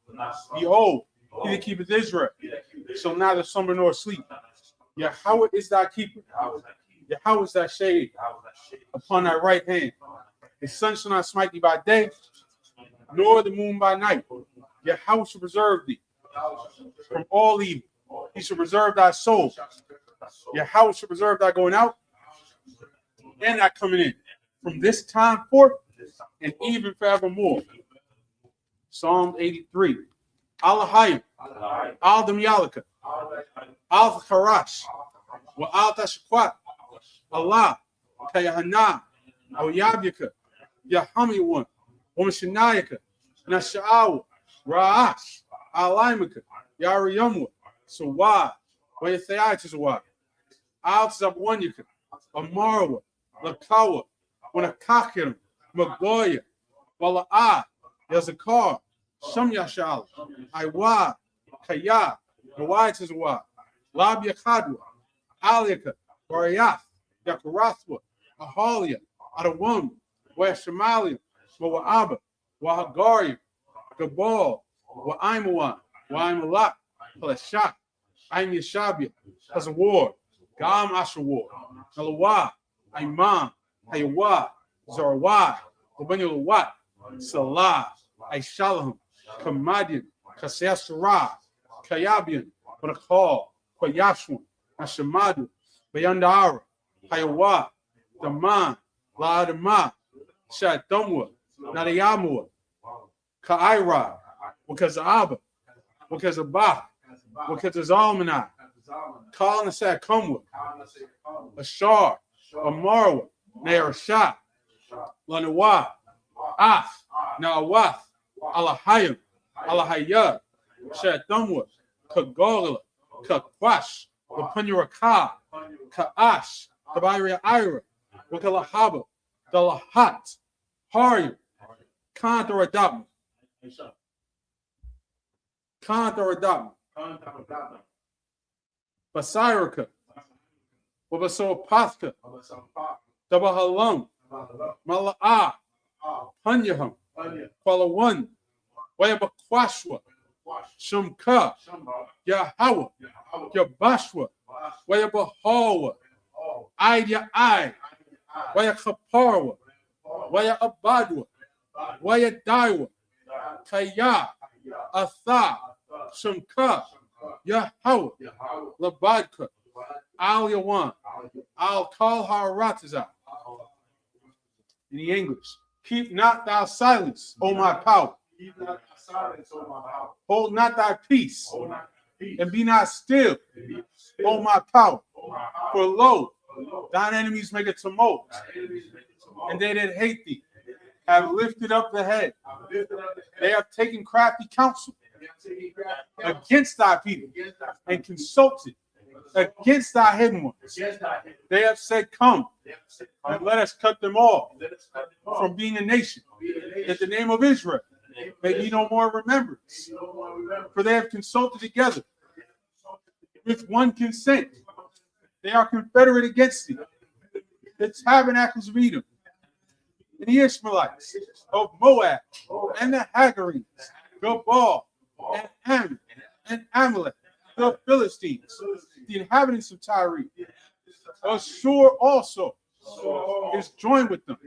Behold, He that keepeth Israel shall neither slumber nor sleep. Yahweh is thy keeper. Yahweh is thy shade upon thy right hand. His sun shall not smite thee by day, nor the moon by night. Yahweh shall preserve thee from all evil. He shall preserve thy soul. Yahweh shall preserve thy going out and thy coming in from this time forth and even forevermore. Psalm 83. Alahayim, Al Damyalika, Al Kharash, Wa Al Tashakwat, Allah, Kayahana, Al Yabyaka, Yahamiwan, Womashanayaka, Nasha'awa, Ra'ash, Alaimaka, Yariyamwa, Sawa, Wayathayachazawa, Al Zabwanyaka, Amarwa, Lakawa, Wanakakiram, Magoya, Wala'ah, Yazakar, Sham Yashal, Iwa, Kaya, Nawaitzwa, Labia Kadwa, Alika, Wariath, Yakarathwa, Ahalia, Adawam, Washamalia, Moaaba, Wahagaria, Gabal, Waimawa, Waimalak, Palashak, Aim Yashabia, Hazawar, Gam Ashawar, Nalawa, Aiman, Hayawa, Zarawai, Labanulawat, Salah, Aishalahum, Kamadian, Kasasara, Kayabian, Panakal, Kwayashwan, Nashamadu, Bayandara, Hayawa, Daman, Laadama, Shadamwa, Nadayamua, Ka'ira, Wakazaba, Wakazabah, Wakazalmanai, Kal Nasat Kumwa, Ashar, Amarwa, Nairashat, Lanawa, Af, Nawath, Alahayim, Alahayah, Shadamwa, Kagala, Kakwash, Lapunyaraka, Ka'ash, Tabaria Ira, Wakalahaba, Dalahat, Haryam, Kantaradam, Kantaradam, Basiraka, Wabasopathka, Tabahalam, Mala'ah, Punyaham, Kwalawan, Wayabakwashwa, Shumka, Yahweh, Yabashwa, Wayabahawa, Aya Ai, Wayakaparwa, Wayabadwa, Wayadaiwa, Kaya, Atha, Shumka, Yahweh, Labadka, Al Yawan, Al Kal Haratiza. In the English, keep not thou silence, O my power. Hold not thy peace, and be not still, O my power. For lo, thine enemies make a tumult, and they that hate thee have lifted up the head. They have taken crafty counsel against thy people, and consulted against thy hidden ones. They have said, come, and let us cut them off from being a nation, that the name of Israel may be no more remembrance. For they have consulted together with one consent. They are confederate against thee, the tabernacles of Edom, and the Ishmaelites of Moab, and the Hagarenes, Gabal, and Ammon, and Amalek, the Philistines, the inhabitants of Tyre. Ashur also is joined with them.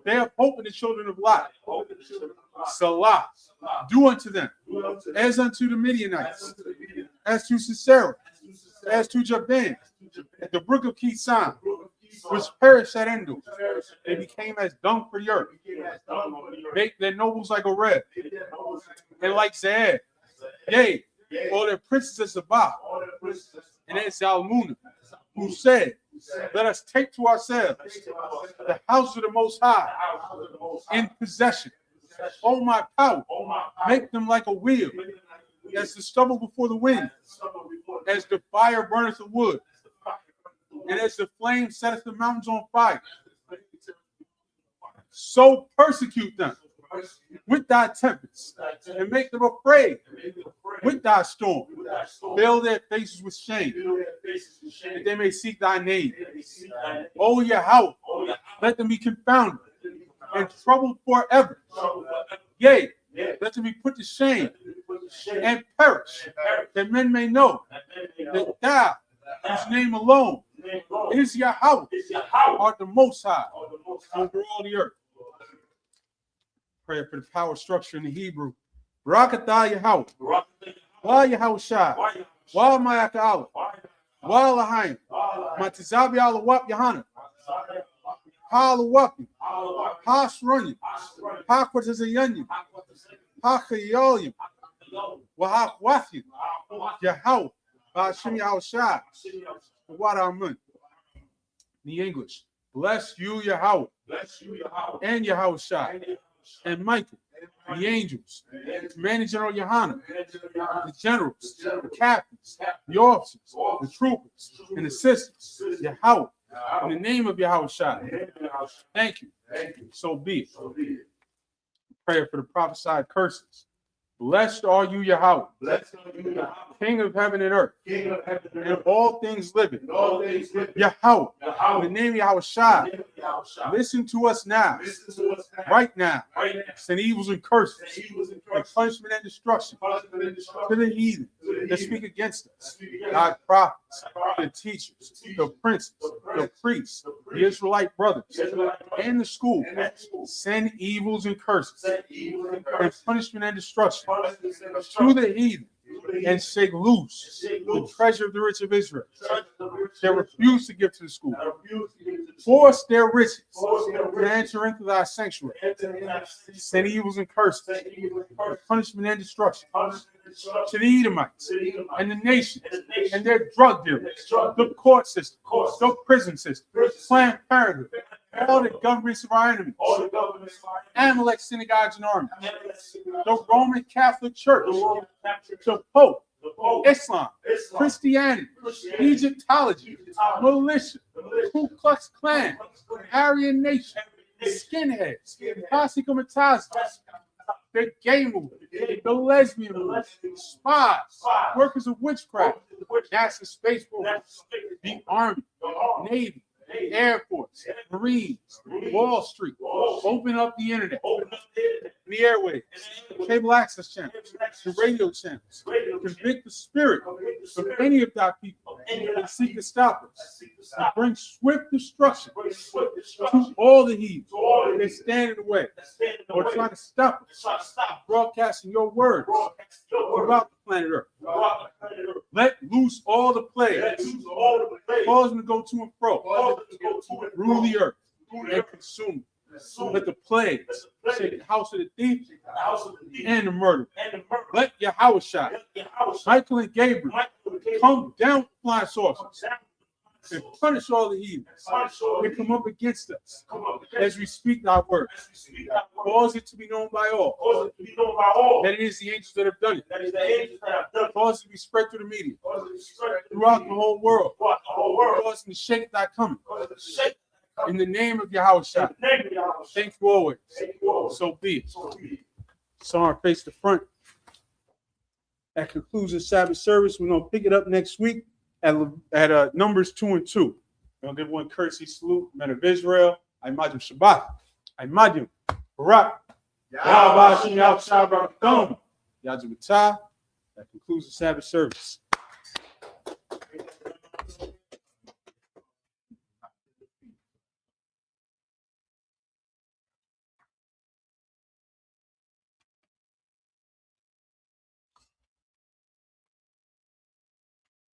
They have hope in the children of Lot. Salah, do unto them as unto the Midianites, as to Sisera, as to Jabin, at the brook of Kisan, which perished at Endor. They became as dung for the earth. Make their nobles like a red, and like Zaed. Yea, all their princes as Sabbath, and as Zalmunna, who said, let us take to ourselves the house of the Most High in possession. O my power, make them like a wheel, as the stubble before the wind, as the fire burneth the wood, and as the flame setteth the mountains on fire. So persecute them with thy tempests, and make them afraid with thy storm. Fill their faces with shame, that they may seek thy name. O Yahweh, let them be confounded and troubled forever. Yea, let them be put to shame and perish, that men may know that thou, whose name alone is Yahweh, art the Most High over all the earth. Prayer for the power structure in the Hebrew. Barakatah Yahweh. Wa Yahweh Shai. Wa Mayaka Allah. Wa Lahayim. Matizabi Alawap Yahana. Ha Lawapi. Ha Shrunyim. Ha Kwatazayanyim. Ha Chayolim. Wa Ha Wathim. Yahweh. Ba'ashim Yahweh Shai. What Amun. The English. Bless you, Yahweh. And Yahweh Shai. And Michael. The angels, the Commander General Yohana, the generals, the captains, the officers, the troopers, and assistants, Yahweh, in the name of Yahweh Shai. Thank you. So be it. Prayer for the prophesied curses. Blessed are you, Yahweh, King of heaven and earth, and all things living. Yahweh, in the name of Yahweh Shai, listen to us now, right now. Send evils and curses, and punishment and destruction to the heathen that speak against us, God's prophets, the teachers, the princes, the priests, the Israelite brothers, and the school. Send evils and curses, and punishment and destruction to the heathen, and shake loose the treasure of the rich of Israel. They refuse to give to the school. Force their riches to enter into thy sanctuary. Send evils and curses, punishment and destruction to the Edomites and the nations and their drug dealers, the court system, the prison system, Planned Parenthood, all the governments of our enemies, Amalek synagogues and armies, the Roman Catholic Church, the Pope, Islam, Christianity, Egyptology, militia, Ku Klux Klan, Aryan Nation, skinheads, posse comitatus, the gay movement, the lesbian movement, spies, workers of witchcraft, NASA Space Program, the Army, Navy, Air Force, Marines, Wall Street, open up the internet, the airwaves, cable access channels, the radio channels, convict the spirit of any of thy people that seek to stop us, and bring swift destruction to all the heathens that stand in the way or try to stop us broadcasting your words throughout the planet Earth. Let loose all the plagues, cause them to go to and fro, rule the earth and consume it. Let the plagues shake the house of the thief and the murderer. Let Yahweh Shai, Michael and Gabriel come down with flying saucers and punish all the heathens that come up against us as we speak thy word. Cause it to be known by all that it is the angels that have done it. Cause it to be spread through the media throughout the whole world. Cause it to shake thy coming. In the name of Yahweh Shai. Thank you always. So be it. Psalm face the front. That concludes the Sabbath service. We're going to pick it up next week at Numbers 2 and 2. We're going to give one courtesy salute, men of Israel. Imagine Shabbat. Imagine Barak. Yahweh Shem Yahweh Shabbat. That concludes the Sabbath service.